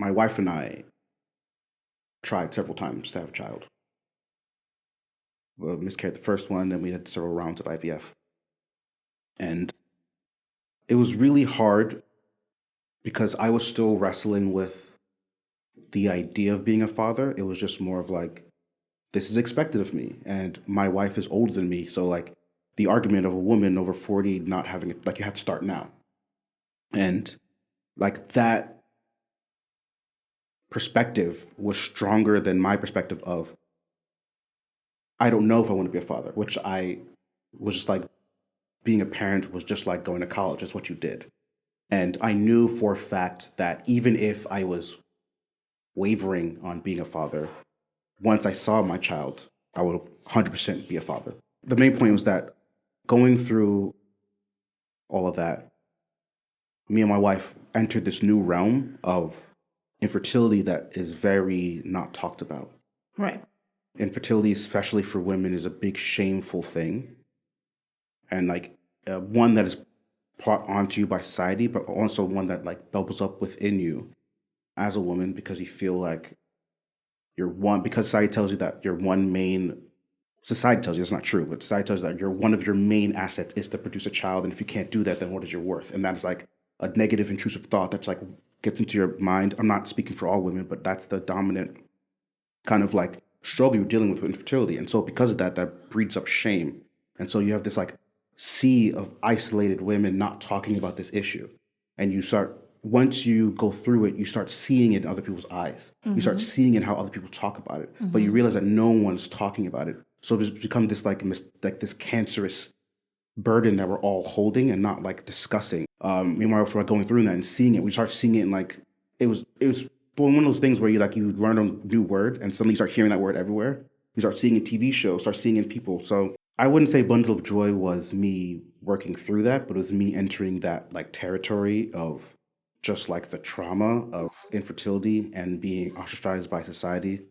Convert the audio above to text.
my wife and I tried several times to have a child. Well, miscarried the first one, then we had several rounds of IVF. And it was really hard because I was still wrestling with the idea of being a father. It was just more of like, this is expected of me. And my wife is older than me. So, like, the argument of a woman over 40 not having it, like, you have to start now. And, like, that perspective was stronger than my perspective of, I don't know if I want to be a father, which I was just like, being a parent was just like going to college. It's what you did. And I knew for a fact that even if I was wavering on being a father, once I saw my child, I would 100% be a father. The main point was that going through all of that, me and my wife entered this new realm of infertility that is very not talked about. Right. Infertility, especially for women, is a big shameful thing. And like one that is brought onto you by society, but also one that like bubbles up within you as a woman because you feel like you're one, because society tells you that your one main, society tells you it's not true, but society tells you that one of your main assets is to produce a child. And if you can't do that, then what is your worth? And that is like a negative, intrusive thought that's like gets into your mind. I'm not speaking for all women, but that's the dominant kind of like struggle you're dealing with infertility. And so because of that, that breeds up shame. And so you have this like sea of isolated women not talking about this issue. And you start, once you go through it, you start seeing it in other people's eyes. You start seeing it in how other people talk about it. But you realize that no one's talking about it. So it's become this like this cancerous burden that we're all holding and not like discussing. Me and my wife were going through that and seeing it. We start seeing it in like it was one of those things where you learn a new word and suddenly you start hearing that word everywhere. You start seeing it in TV shows, start seeing it in people. So I wouldn't say Bundle of Joy was me working through that, but it was me entering that like territory of just like the trauma of infertility and being ostracized by society